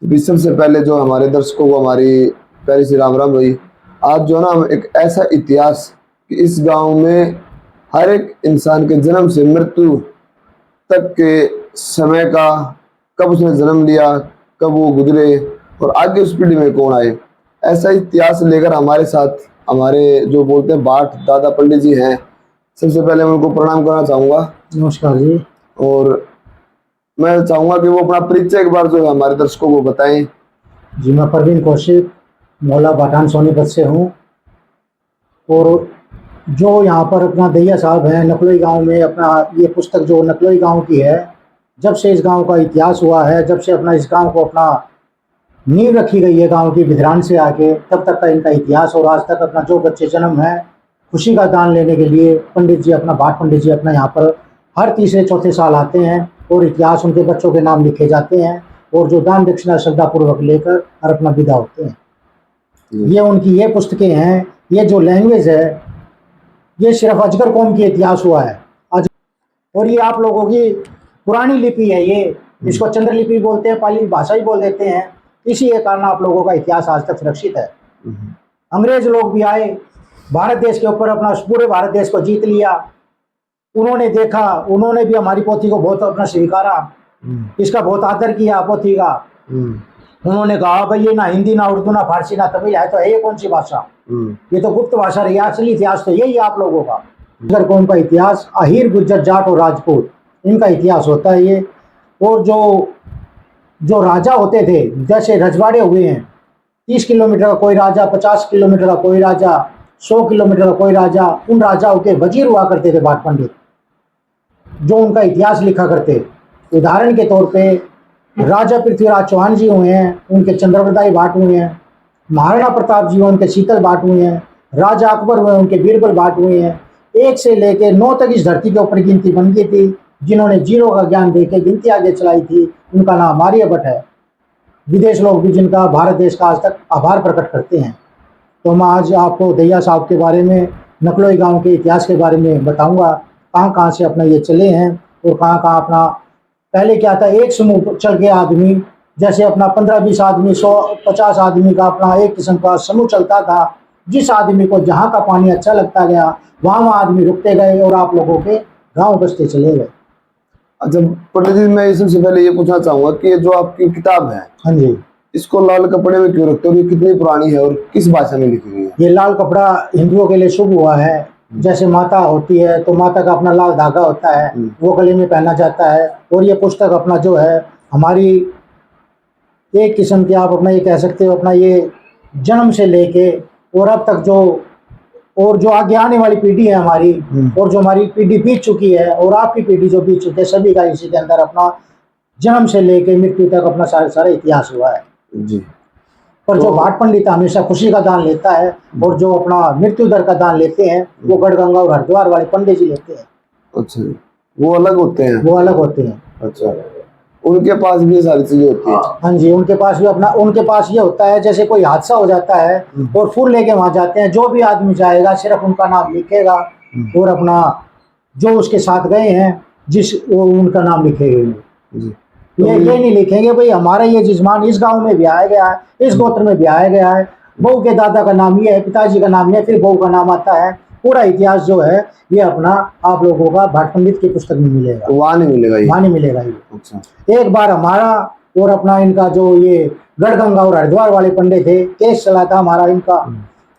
भी सबसे पहले जो हमारे दर्शकों को हमारी प्यारी सी राम राम भाई। आज जो है ना हम एक ऐसा इतिहास कि इस गांव में हर एक इंसान के जन्म से मृत्यु तक के समय का, कब उसने जन्म लिया, कब वो गुजरे और आगे उस पीढ़ी में कौन आए, ऐसा इतिहास लेकर हमारे साथ हमारे जो बोलते हैं बाट दादा पंडित जी हैं। सबसे पहले मैं उनको प्रणाम करना चाहूँगा। नमस्कार जी। और मैं चाहूँगा कि वो अपना परिचय एक बार जो है हमारे दर्शकों को बताएं। जी मैं परवीन कौशिक मौला बाटान सोनीपत से हूँ। और जो यहाँ पर अपना दैया साहब हैं नकलोई गांव में, अपना ये पुस्तक जो नकलोई गांव की है, जब से इस गांव का इतिहास हुआ है, जब से अपना इस गांव को अपना नींव रखी गई है गांव की विधरान से आके, तब तक का इनका इतिहास। और आज तक अपना जो बच्चे जन्म है खुशी का दान लेने के लिए पंडित जी अपना बाट पंडित जी अपना यहाँ पर हर तीसरे चौथे साल आते हैं और इतिहास उनके बच्चों के नाम लिखे जाते हैं और जो दान दक्षिणा श्रद्धापूर्वक लेकर और अपना विदा होते हैं। ये उनकी ये पुस्तकें हैं। ये जो लैंग्वेज है ये सिर्फ अजगर कौम की इतिहास हुआ है और ये आप लोगों की पुरानी लिपि है। ये इसको चंद्र लिपि बोलते हैं, पाली भाषा ही बोल देते हैं। इसी के कारण आप लोगों का इतिहास आज तक सुरक्षित है। अंग्रेज लोग भी आए भारत देश के ऊपर, अपना पूरे भारत देश को जीत लिया। उन्होंने देखा, उन्होंने भी हमारी पोथी को बहुत अपना स्वीकारा, इसका बहुत आदर किया पोथी का। उन्होंने कहा भाई ये ना हिंदी ना उर्दू ना फारसी ना तमिल है, तो है ये कौन सी भाषा? ये तो गुप्त भाषा रही। असली इतिहास तो यही है आप लोगों का। अगर कौम का इतिहास अहीर गुज्जर जाट और राजपूत इनका इतिहास होता है ये। और जो राजा होते थे, जैसे रजवाड़े हुए हैं, 30 किलोमीटर का कोई राजा, 50 किलोमीटर का कोई राजा, 100 किलोमीटर का कोई राजा, उन राजाओं के वजीर हुआ करते थे बाट पंडित, जो उनका इतिहास लिखा करते। उदाहरण के तौर पे राजा पृथ्वीराज चौहान जी हुए हैं, उनके चंद्रप्रदायी बाट हुए हैं। महाराणा प्रताप जी हुए, उनके शीतल बाट हुए हैं। राजा अकबर हुए, उनके बीरबल बाट हुए हैं। 1 से लेकर 9 तक इस धरती के ऊपर गिनती बन गई थी। जिन्होंने जीरो का ज्ञान देके गिनती आगे चलाई थी, उनका नाम आर्यभट्ट है। विदेश लोग भी जिनका भारत देश का आज तक आभार प्रकट करते हैं। तो मैं आज आपको दैया साहब के बारे में, नकलोई गांव के इतिहास के बारे में बताऊंगा। कहाँ कहाँ से अपना ये चले हैं और कहाँ कहाँ अपना पहले क्या था। एक समूह चल के आदमी, जैसे अपना 15-20 आदमी, 100-50 आदमी का अपना एक किस्म का समूह चलता था। जिस आदमी को जहाँ का पानी अच्छा लगता गया वहाँ आदमी रुकते गए और आप लोगों के गाँव बसते चले गए। अच्छा पंडित जी, मैं सबसे पहले ये पूछना चाहूंगा कि ये जो आपकी किताब है, हाँ जी, इसको लाल कपड़े में क्यों रखते हो? ये कितनी पुरानी है और किस भाषा में लिखी हुई है? ये लाल कपड़ा हिंदुओं के लिए शुभ हुआ है। जैसे माता होती है तो माता का अपना लाल धागा होता है, वो गले में पहना जाता है। और ये पुस्तक अपना जो है हमारी एक किस्म की, आप अपना ये कह सकते हो, अपना ये जन्म से लेके और अब तक जो आगे आने वाली पीढ़ी है हमारी, और जो हमारी पीढ़ी बीत चुकी है और आपकी पीढ़ी जो बीत चुकी है, सभी का इसी के अंदर अपना जन्म से लेके मृत्यु तक अपना सारा इतिहास हुआ है जी। पर जो बाट पंडित हमेशा खुशी का दान लेता है और जो अपना मृत्यु दर का दान लेते हैं, वो गढ़गंगा और हरिद्वार वाले पंडित जी लेते हैं। अच्छा, वो अलग होते हैं? वो अलग होते हैं। अच्छा, उनके पास भी सारी चीजें होती है? हाँ जी, उनके पास भी अपना, उनके पास ये होता है जैसे कोई हादसा हो जाता है और फूल लेके वहां जाते हैं। जो भी आदमी जाएगा सिर्फ उनका नाम लिखेगा और अपना जो उसके साथ गए हैं वो उनका नाम लिखेंगे। ये नहीं लिखेंगे भाई हमारा ये जजमान इस गांव में भी आया गया है, इस गोत्र में भी आया गया है, बहू के दादा का नाम ये है, पिताजी का नाम ये, फिर बहू का नाम आता है। पूरा इतिहास जो है ये अपना आप लोगों का बाट पंडित की पुस्तक में मिलेगा। वहाँ नहीं मिलेगा ये? वहाँ नहीं मिलेगा ये। अच्छा। एक बार हमारा और अपना इनका जो ये गढ़गंगा और हरिद्वार वाले पंडित थे, केस चला था हमारा इनका।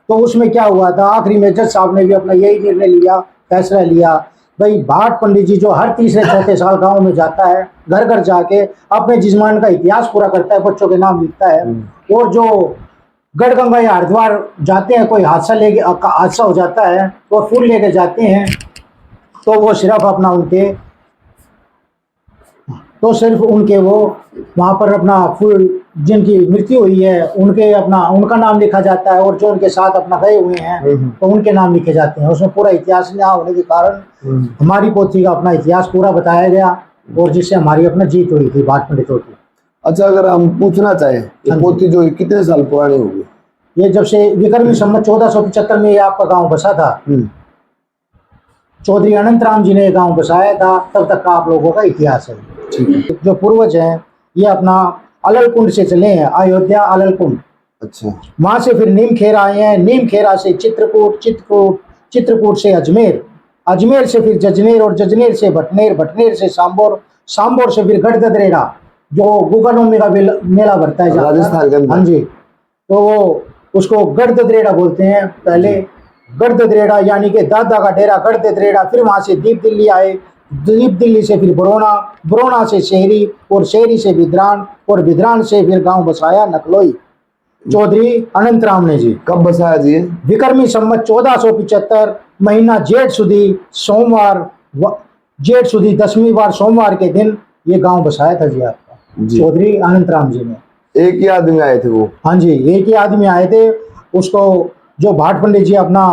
तो उसमें क्या हुआ था, आखिरी में जज साहब ने भी अपना यही निर्णय लिया, फैसला लिया भाई बाट पंडित जी जो हर तीसरे चौथे साल गांव में जाता है, घर घर जाके अपने जजमान का इतिहास पूरा करता है, बच्चों के नाम लिखता है। और जो गढ़गंगा या हरिद्वार जाते हैं, कोई हादसा हो जाता है तो फूल लेके जाते हैं, तो वो सिर्फ अपना उनके वो वहाँ पर अपना फूल, जिनकी मृत्यु हुई है उनका नाम लिखा जाता है। और जो उनके साथ अपना गए हुए हैं तो उनके नाम लिखे जाते हैं। उसमें पूरा इतिहास ना होने के कारण हमारी पोथी का अपना इतिहास पूरा बताया गया और जिससे हमारी अपना जीत हुई थी बाट पंडितों की। अच्छा, अगर हम पूछना चाहें तो पोथी जो कितने साल पुरानी होगी? ये जब से विक्रमी संवत 1475 में ये आपका गांव बसा था, चौधरी अनंत राम जी ने गांव बसाया था, तब तक का आप लोगों का इतिहास है। जो पूर्वज हैं ये अपना अलल कुंड से चले हैं, अयोध्या अलल कुंड। अच्छा। वहां से फिर नीमखेर आए हैं, नीमखेरा से चित्रकूट, चित्रकूट से अजमेर, अजमेर से फिर जजनेर, और जजनेर से भटनेर, भटनेर से सांबोर, सांबोर से फिर गढ़ददरेड़ा, जो गुगानोमी का मेला भरता है जहाँ पर। राजस्थान के अंदर। हाँ जी, तो वो उसको गढ़ददरेड़ा बोलते हैं पहले। गढ़ददरेड़ा यानी कि दादा का डेरा गढ़ददरेड़ा। फिर वहां से दीप दिल्ली आए, दीप दिल्ली से फिर बरोना, बरोना से शहरी, और शहरी से बिद्रान, और बिद्रान से फिर गांव बसाया नकलोई, चौधरी अनंत राम ने जी। कब बसाया जी ये? विक्रमी संवत 1475 महीना जेठ सुदी सोमवार, जेठ सुदी 10वीं बार सोमवार के दिन ये गांव बसाया था जी आपका, जी। चौधरी अनंत राम जी ने। एक ही आदमी आए थे वो? हाँ जी, एक ही आदमी आए थे। उसको जो भाट पंडित जी अपना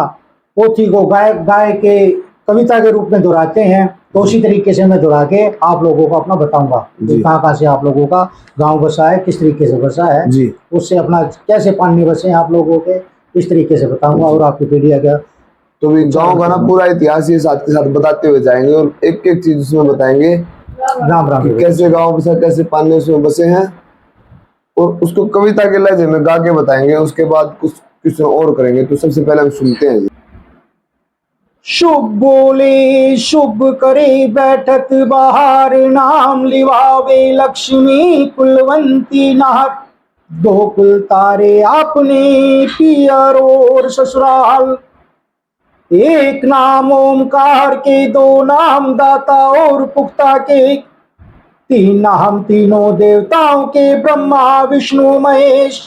पोथी को गाय गाय के कविता के रूप में दोहराते हैं, तो उसी तरीके से मैं दोहरा के आप लोगों को अपना बताऊंगा जी। कहाँ से आप लोगों का गांव बसा है, किस तरीके से बसा है जी। उससे अपना कैसे पानी बसे हैं आप लोगों के, इस तरीके से बताऊंगा। और आपकी पीढ़ी क्या तो भी गांव का ना पूरा इतिहास ये साथ के साथ बताते हुए जाएंगे, और एक एक चीज उसमें बताएंगे राम राम कि कैसे गांव बसा, कैसे पानी उसमें बसे हैं, और उसको कविता के लहजे में गा के बताएंगे। उसके बाद कुछ और करेंगे। तो सबसे पहले हम सुनते हैं जी। शुभ बोले शुभ करे बैठत बाहर, नाम लिवावे लक्ष्मी कुलवंती नार। दो कुल तारे आपने पियर और ससुराल, एक नाम ओमकार के, दो नाम दाता और पुख्ता के, तीन नाम तीनों देवताओं के, ब्रह्मा विष्णु महेश।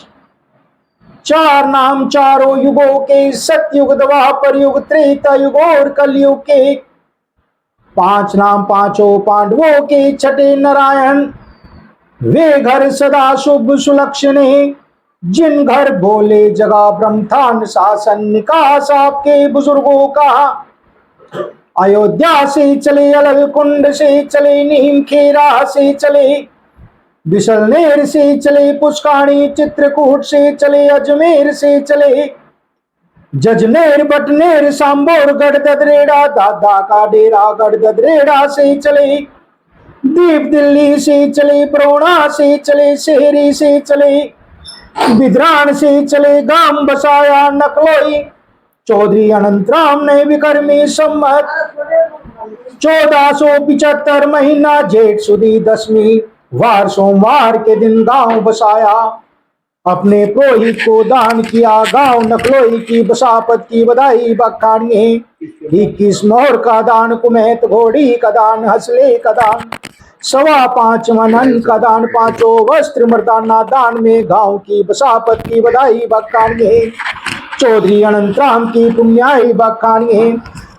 चार नाम चारों युगों के, सतयुग द्वापर युग त्रेता युग और कलयुग के। पांच नाम पांचों पांडवों के, छठे नारायण। वे घर सदा शुभ सुलक्षणे, जिन घर बोले जगा ब्रह्मथान शासन, निकास आपके बुजुर्गों का। अयोध्या से चले, अलल कुंड से चले, नीम खेरा से चले, बिसलनेर से चले, पुष्काणी चित्रकूट से चले, अजमेर से चले, जजनेर बटनेर सांबोर गढ़ददरेड़ा, दादा का डेरा गढ़ददरेड़ा से चले, दीप दिल्ली से चले, बरोड़ा से चले, शहरी से चले, बिद्रान से चले, गांव बसाया नकलोई। चौधरी अनंत राम ने विक्रमी संवत 1475 महीना जेठ सुदी 10वीं वार सोमवार के दिन गांव बसाया। अपने पुरोहित को दान किया गांव नकलोई की, बसापत की बधाई बखानिए। 21 मोहर का दान, कुमैत घोड़ी का दान, हसले का दान, 5.25 मनन का दान, 5 वस्त्र मर्दाना दान में गांव की बसापत की बधाई बखानिए। चौधरी अनंत राम की पुण्याई बखानिए।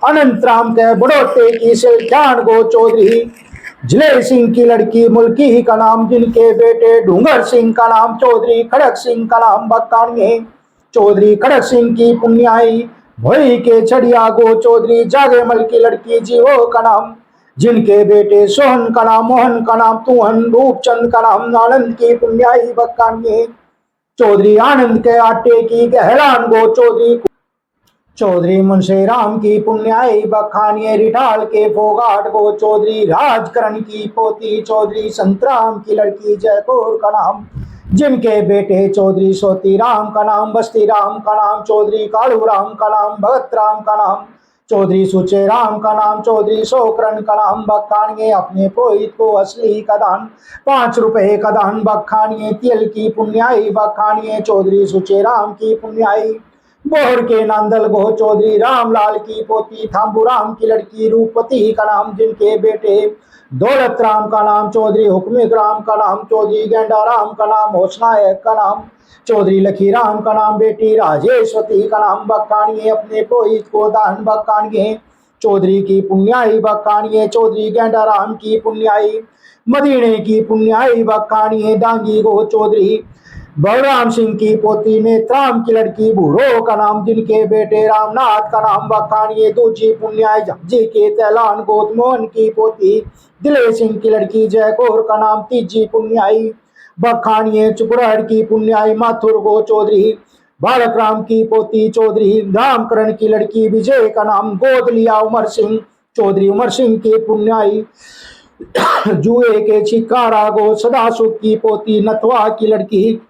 अनंत राम के बड़ोते की सिलचान गो चौधरी, जलेर सिंह की लड़की मुल्की का नाम, जिनके बेटे ढूंगर सिंह का नाम, चौधरी खड़क सिंह का नाम बखानिए। चौधरी खड़क सिंह की पुण्याई भोई के छड़िया गो चौधरी, जागेमल की लड़की जीवो का नाम, जिनके बेटे सोहन का नाम, मोहन का नाम, तुहन रूपचंद का नाम, आनंद की पुण्याई बखानिए। चौधरी आनंद के आटे की गहलान गो चौधरी, चौधरी मुंशीराम की पुण्याई बखानिए। रिठाल के फोगाट गो चौधरी, राजकरण की पोती चौधरी, संतराम की लड़की जयकौर का नाम, जिनके बेटे चौधरी सोती राम का नाम, बस्ती राम का नाम, चौधरी कालू राम का नाम, भगत राम का नाम, चौधरी सुचे राम का नाम, चौधरी शोकरण का नाम बखानिए। अपने पुरोहित को असली का दान 5 रुपए का दान बखानिए। तिल की पुण्याई बखानिए। चौधरी सुचे राम की पुण्याई। बोहर के नांदल गो चौधरी रामलाल की पोती, थाम्बू राम की लड़की रूपवती का नाम, जिनके बेटे दौलत राम का नाम, चौधरी हुक्मिक राम का नाम, चौधरी गेंडा राम का नाम, होशनायक का नाम, चौधरी लखी राम का नाम, बेटी राजेशवती का नाम बखानिए। अपने पुरोहित को दान बखानिए। चौधरी की पुण्याई बखानिए। चौधरी गेंडा राम की पुण्याई। मदीने की पुण्याई बखानिए। डांगी गो चौधरी बलराम सिंह की पोती, नेत्राम की लड़की बूढ़ो का नाम, जिनके बेटे रामनाथ का नाम बखानिए। दूजी पुण्याई झज्जी के तैलान गोद मोहन की पोती, दिलेर सिंह की लड़की जयकौर का नाम, तीजी पुण्याई बखानिए। चुपड़हर की पुण्याई माथुर गो चौधरी, बालक राम की पोती चौधरी रामकरण की लड़की विजय का नाम, गोद लिया उमर सिंह, चौधरी उमर सिंह की पुण्याई। जुए के छिक्का गो सदा सुख की पोती नथवा की लड़की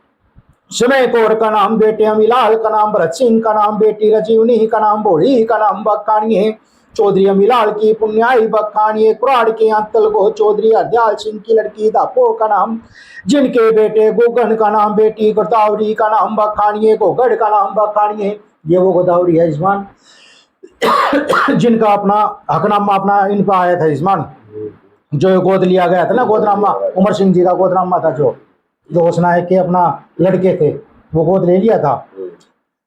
समय कौर का नाम बेटे अमीलाल का नाम भरत सिंह का नाम बेटी रजीवनी का नाम बोड़ी का नाम बक्कानिए चौधरी अमीलाल की पुण्याई बक्कानिए कुराड़ के अंतल गो चौधरी हरदयाल सिंह की लड़की दापो का नाम जिनके बेटे गोगन का नाम बेटी गोदावरी का नाम बक्कानिए गोगढ़ का नाम बक्कानिए। ये वो गोदावरी है इस्मान जिनका अपना हकनामा अपना इन पर आया था इस्मान, जो गोद लिया गया था ना गोदनामा, उमर सिंह जी का गोदनामा था जो होश नायक के अपना लड़के थे वो गोद ले लिया था।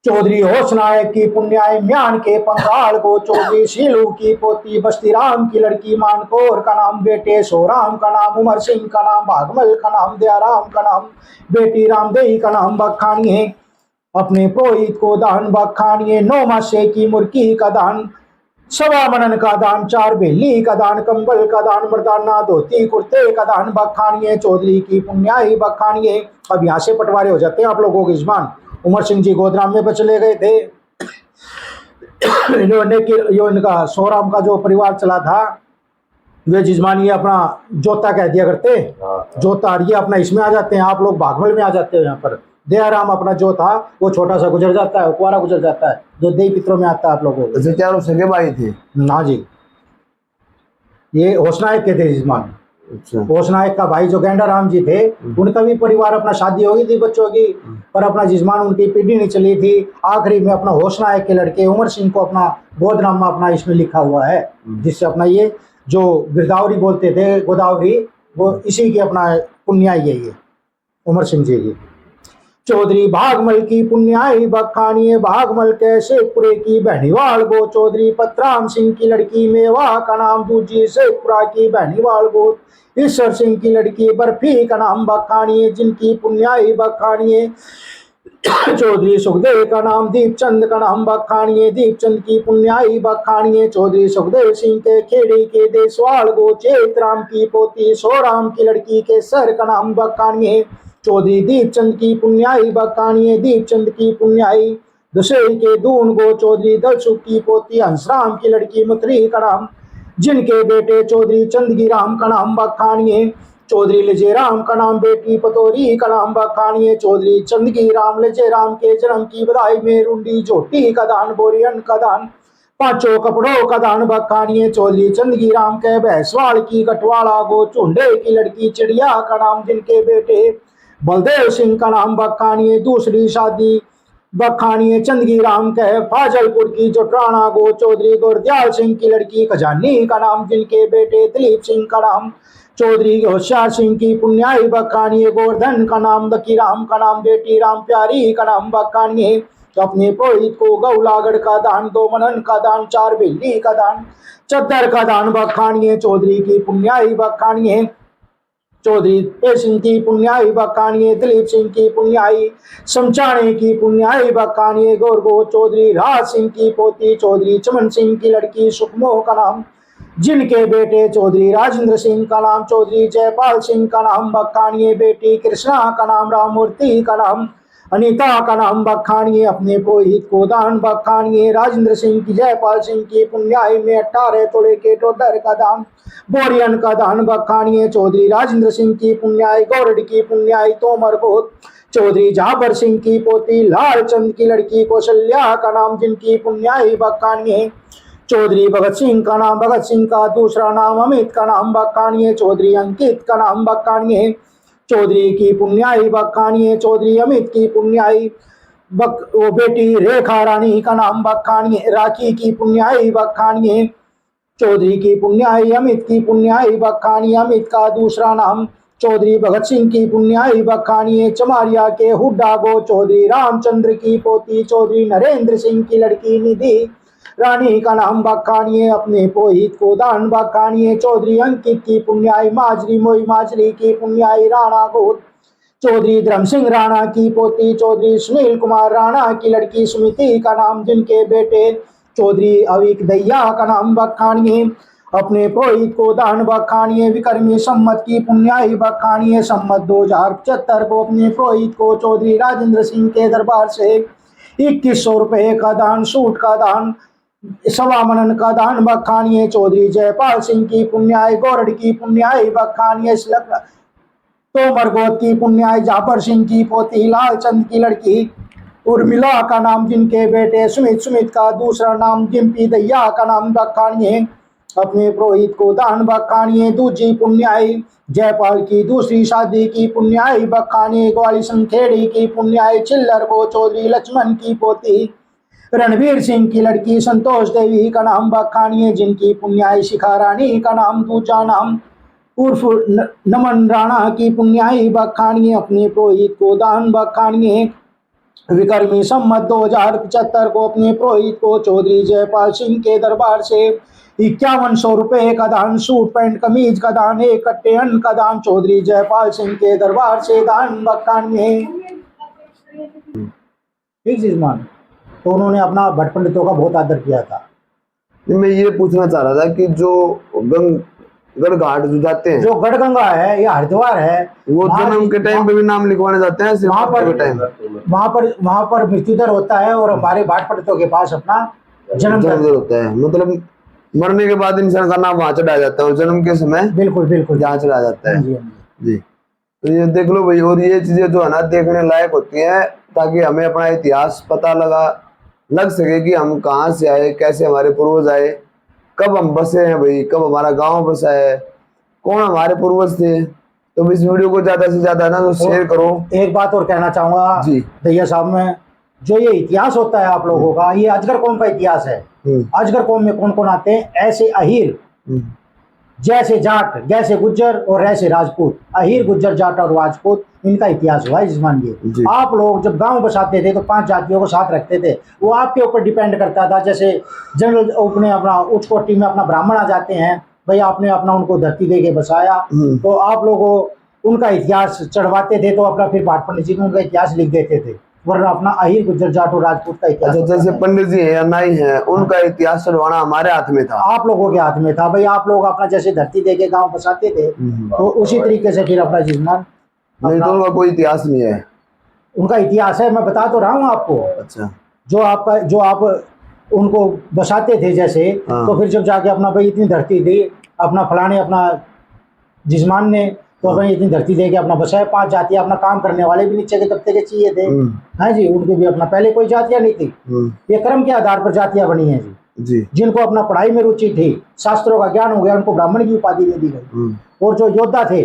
चौधरी होश नायक की पुण्याई म्यान के पंगाल को चौधरी शीलू की पोती बस्ती राम की लड़की मानकोर का नाम बेटे सोराम का नाम उमर सिंह का नाम भागमल का नाम दयाराम का नाम बेटी रामदेही का नाम बखानी है। अपने पुरोहित को दान बखानिए 9 मासे की मुर्गी का दान 1.25 मनन का दान 4 बेली का दान कंबल का दान मर्दाना धोती कुर्ते का दान बखानिए चौधरी की पुण्याई बखानिए। अब यहाँ से पटवारे हो जाते हैं आप लोगों के जबान। उमर सिंह जी गोदराम में चले गए थे इन्होंने यो इनका सोराम का जो परिवार चला था वे जिजमानी अपना जोता कह दिया करते जोता, ये अपना इसमें आ जाते हैं, आप लोग भागमल में आ जाते हो। यहाँ पर दयाराम अपना जो था वो छोटा सा गुजर जाता है, कुआरा गुजर जाता है जो देवी पित्रों में आता है आप लोगों को। चारों सगे भाई थे ना जी, ये होश नायक के थे जिजमान। अच्छा। होश नायक का भाई जो गेंडा राम जी थे उनका भी परिवार अपना शादी हो गई थी बच्चों की, पर अपना जिजमान उनकी पीढ़ी नहीं चली थी। आखिरी में अपना होश नायक के लड़के उमर सिंह को अपना गोदनामा अपना इसमें लिखा हुआ है, जिससे अपना ये जो गिरदावरी बोलते थे गोदावरी वो इसी की अपना पुण्याई है ये उमर सिंह जी की। चौधरी भागमल की पुण्याई बखानिए भागमल के शेखपुरे की बहनीवाल गो चौधरी पतराम सिंह की लड़की मेवा का नाम दूजी शेखपुरा की बहनीवाल गो ईश्वर सिंह की लड़की बर्फी का नाम बखानिए जिनकी पुण्याई बखानिए। चौधरी सुखदेव का नाम दीपचंद का नाम बखानिए दीपचंद की पुण्याई बखानिए। चौधरी सुखदेव सिंह के खेड़ी के देसवाल गो चेतराम की पोती सोराम की लड़की के सर का नाम बखानिए। चौधरी दीपचंद की पुण्याई बखानिए दीपचंद की पुण्याई। दशहरी के दून गो चौधरी दलसुख की पोती हंसराम की लड़की मुतरी का नाम जिनके बेटे चौधरी चंदगी राम का नाम बखानिए। चौधरी लजे राम का नाम बेटी पतोरी का नाम बखानिए। चौधरी चंदगी राम लजे राम के जन्म की बधाई में रुंडी झोटी का दान बोरियन का दान 5 कपड़ों का दान बखानिए। चौधरी चंदगी राम के भैंसवाल की कटवाड़ा गो चुंडे की लड़की चिड़िया का नाम जिनके बेटे बलदेव सिंह का नाम बखानिए। दूसरी शादी बखानिए चंदगी राम के फाजलपुर की जोटराना गो चौधरी गोरदयाल सिंह की लड़की खजानी का नाम जिनके बेटे दिलीप सिंह का नाम। चौधरी होशियार सिंह की पुण्याई बखानिए गोवर्धन का नाम बकी राम का नाम बेटी राम प्यारी का नाम बखानिए। अपने पुरोहित को गौलागढ़ का दान 2 मनन का दान 4 बिल्ली का दान चद्दर का दान बखानिए। चौधरी की पुण्याई बखानिए चौधरी पे सिंह की पुण्याई बखानिए दिलीप सिंह की पुण्याई समचाने की पुण्याई बखानिए। गोरगो चौधरी राज सिंह की पोती चौधरी चमन सिंह की लड़की सुखमोह का नाम जिनके बेटे चौधरी राजेंद्र सिंह का नाम चौधरी जयपाल सिंह का नाम बखानिए। बेटी कृष्णा का नाम राममूर्ति का नाम अनीता का नाम बखानिए। अपने पुरोहित को दान बखानिए राजेंद्र सिंह की जयपाल सिंह की पुण्याई में 18 तोले के टोडर का दान बोरियन का दान बखानिए। चौधरी राजेंद्र सिंह की पुण्याई गौरड की पुण्याई तोमर को चौधरी जाबर सिंह की पोती लालचंद की लड़की कौशल्या का नाम जिनकी पुण्याई बखानिए। चौधरी भगत सिंह का नाम भगत सिंह का दूसरा नाम अमित का नाम बखानिए। चौधरी अंकित का नाम बखानिए चौधरी की पुण्याई बखानिए। चौधरी अमित की पुण्याई वो बेटी रेखा रानी का नाम बखानिए। राखी की पुण्याई बखानिए चौधरी की पुण्याई अमित की पुण्याई बखानिए। अमित का दूसरा नाम चौधरी भगत सिंह की पुण्याई बखानिए। चमारिया के हुड्डा गो चौधरी रामचंद्र की पोती चौधरी नरेंद्र सिंह की लड़की निधि रानी का नाम बखानिए। अपने पुरोहित को दान बखानिए। चौधरी अंकित की पुण्याई माजरी मोई माजरी की पुण्याई राणा गोद चौधरी धर्म सिंह राणा की पोती चौधरी सुनील कुमार राणा की लड़की सुमिति का नाम जिनके बेटे चौधरी अविक दैया का नाम बखानिए। अपने पुरोहित को दान बखानिए। विक्रमी सम्मत की पुण्याई बखानिए। सम्मत 2075 को अपने पुरोहित को चौधरी राजेंद्र सिंह के दरबार से 2100 रुपये का दान सूट का दान सवा मनन का दान बखानिए, चौधरी जयपाल सिंह की पुण्याई, गोरड की पुण्याई बखानिए, तोमर गोद की पुण्याई, जाफर सिंह की पोती, लालचंद की लड़की उर्मिला का नाम, जिनके बेटे सुमित, सुमित का दूसरा नाम जिम्पी, दैया का नाम बखानिए, अपने पुरोहित को दान बखानिए, दूजी पुण्याई जयपाल की दूसरी शादी की पुण्याई बखानिए, ग्वाली संखेड़ी की पुण्याई, चिल्लर को चौधरी लक्ष्मण की पोती, रणवीर सिंह की लड़की संतोष देवी का नाम बखानिए, जिनकी पुण्याई शिखा रानी का नाम दूजा नाम उर्फ नमन राणा की पुण्याई बखानिए, अपने पुरोहित को दान बखानिए, विक्रमी संमत 2075 को अपने पुरोहित को चौधरी जयपाल सिंह के दरबार से 5100 रुपए का दान, सूट पैंट कमीज का दान, 1 कट्टे अन्न का दान चौधरी जयपाल सिंह के दरबार से दान बखानिए। ठीक चीजमान। तो उन्होंने अपना भट्ट पंडितों का बहुत आदर किया था। मैं ये पूछना चाह रहा था कि जो गढ़ घाट जो जाते हैं, जो गढ़गंगा है या हरिद्वार है, वो जन्म के टाइम पे भी नाम लिखवाने जाते हैं, वहां पर टाइम वहां पर मृत्यु दर होता है और हमारे भाट पंडितों के पास अपना जन्म दर होता है। मतलब मरने के बाद इंसान का नाम वहां चढ़ाया जाता है और जन्म के समय बिल्कुल बिल्कुल जहाँ चढ़ाया जाता है। जी। तो ये देख लो भाई, और ये चीजें जो है ना देखने लायक होती हैं, ताकि हमें अपना इतिहास पता लग सके कि हम कहाँ से आए, कैसे हमारे पूर्वज आए, कब हम बसे हैं भाई, कब हमारा गांव बसा है, कौन हमारे पूर्वज थे। तो इस वीडियो को ज्यादा से ज्यादा ना तो शेयर करो। एक बात और कहना चाहूंगा जी दैया साहब, में जो ये इतिहास होता है आप लोगों का, ये अजगर कौम का इतिहास है। अजगर कौम में कौन कौन आते हैं? ऐसे अहीर, जैसे जाट, जैसे गुज्जर और ऐसे राजपूत। अहीर, गुज्जर, जाट और राजपूत, इनका इतिहास हुआ है जिस्मानिए। आप लोग जब गांव बसाते थे तो 5 जातियों को साथ रखते थे, वो आपके ऊपर डिपेंड करता था। जैसे जनरल अपने अपना उच्च कोटि में अपना ब्राह्मण आ जाते हैं, भाई आपने अपना उनको धरती दे के बसाया, तो आप लोगों उनका इतिहास चढ़वाते थे, तो अपना फिर भाट पंडित जी उनका इतिहास लिख देते थे, वरना अपना अहीर, गुज्जर, जाट और राजपूत का इतिहास। जैसे पंडित जी है या नाई है, उनका इतिहास चढ़वाना हमारे हाथ में था, आप लोगों के हाथ में था भाई। आप लोग अपना जैसे धरती दे के गाँव बसाते थे, तो उसी तरीके से फिर अपना जिस्मान। नहीं तो उनका कोई इतिहास नहीं है। उनका इतिहास है, मैं बता तो रहा हूँ आपको। अच्छा। जो आप उनको बसाते थे जैसे, तो फिर जब जाके अपना भाई इतनी धरती दी, अपना फलाने अपना जिस्मान ने, तो अपनी इतनी धरती दे के अपना बसाया। 5 जातियां अपना काम करने वाले भी नीचे के तबके के चाहिए थे, हाँ जी, उनके भी अपना पहले कोई जातियां नहीं थी, ये कर्म के आधार पर जातियां बनी है जी। जिनको अपना पढ़ाई में रुचि थी, शास्त्रों का ज्ञान हो गया, उनको ब्राह्मण की उपाधि दे दी गई। और जो योद्धा थे,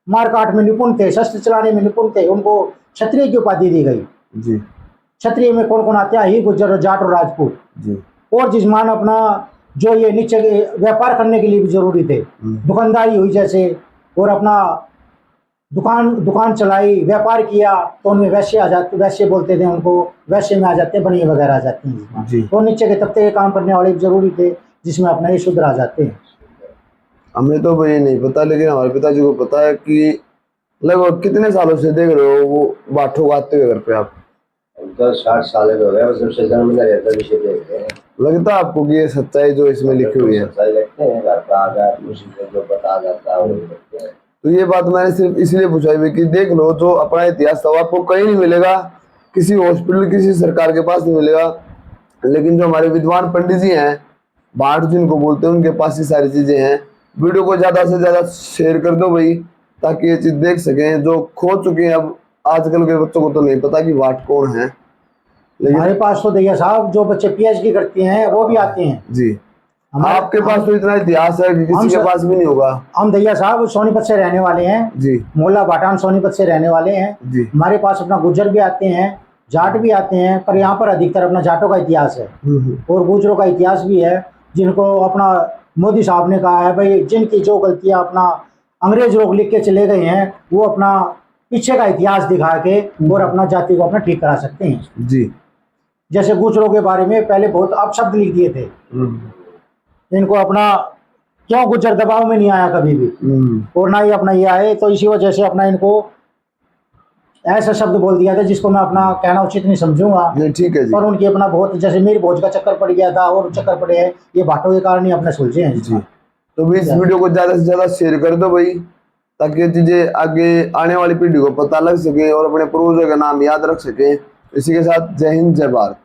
मारकाट में निपुण थे, शस्त्र चलाने में निपुण थे, उनको क्षत्रिय की उपाधि दी गई जी। क्षत्रिय में कौन कौन आते हैं? ही, गुज्जर, जाट और राजपूत जी। और जिस्मान अपना जो ये नीचे व्यापार करने के लिए भी जरूरी थे, दुकानदारी हुई जैसे, और अपना दुकान चलाई, व्यापार किया, तो उनमें वैश्य आ जाते, वैश्य बोलते थे उनको, वैश्य में आ जाते हैं, बनिए वगैरह आ जाते हैं जी। तो नीचे के तबके के काम करने वाले भी जरूरी थे, जिसमें अपना ये शूद्र आ जाते हैं। हमें तो भाई नहीं पता, लेकिन हमारे पिताजी को पता है कि लगभग कितने सालों से देख रहे हो वो बाठों को आते हुए घर पे आप? 60 साल हो गए, जब से जन्म में रहता विषय देखते हैं। लगता है आपको कि ये सच्चाई जो इसमें लिखी हुई है? सच्चाई लगते हैं, घर का आधार जो बता जाता है वो देखते हैं। तो ये बात मैंने सिर्फ इसलिए पूछा है कि देख लो, जो अपना इतिहास था आपको कहीं नहीं मिलेगा, किसी हॉस्पिटल, किसी सरकार के पास नहीं मिलेगा, लेकिन जो हमारे विद्वान पंडित जी हैं, भाट जिनको बोलते हैं, उनके पास ये सारी चीजें हैं। वीडियो को ज्यादा से ज्यादा शेयर कर दो भाई, ताकि ये चीज देख सकें जो खो चुके हैं। अब आजकल के बच्चों को तो नहीं पता कि भाट कौन है, लेकिन हमारे पास तो दैया साहब जो बच्चे PhD करते हैं वो भी आते हैं जी। आपके पास तो इतना इतिहास है कि किसी के पास भी नहीं होगा। हम दैया साहब सोनीपत से रहने वाले हैं जी, मोहल्ला बाटान सोनीपत से रहने वाले हैं जी। हमारे पास अपना गुज्जर भी आते हैं, जाट भी आते हैं, पर यहाँ पर अधिकतर अपना जाटों का इतिहास है और गुजरों का इतिहास भी है, जिनको अपना मोदी साहब ने कहा है भाई जिनकी जो गलतियां अपना अंग्रेज लोग लिख के चले गए हैं, वो अपना पीछे का इतिहास दिखा के और अपना जाति को अपना ठीक करा सकते हैं जी। जैसे गुजरों के बारे में पहले बहुत अपशब्द लिख दिए थे, इनको अपना क्यों गुज्जर दबाव में नहीं आया कभी भी, और ना ही अपना ये आए, तो इसी वजह से अपना इनको ऐसा शब्द बोल दिया था जिसको मैं अपना कहना उचित नहीं समझूंगा। ठीक है जी। पर उनकी अपना बहुत, जैसे मीर भोज का चक्कर पड़ गया था और चक्कर पड़े हैं, ये भाटों के कारण ही अपने सुलझे हैं जी। तो भी इस वीडियो को ज्यादा से ज्यादा शेयर कर दो भाई, ताकि ये चीजें आगे आने वाली पीढ़ी को पता लग सके और अपने पूर्वजों का नाम याद रख सके। इसी के साथ जय हिंद, जय भारत।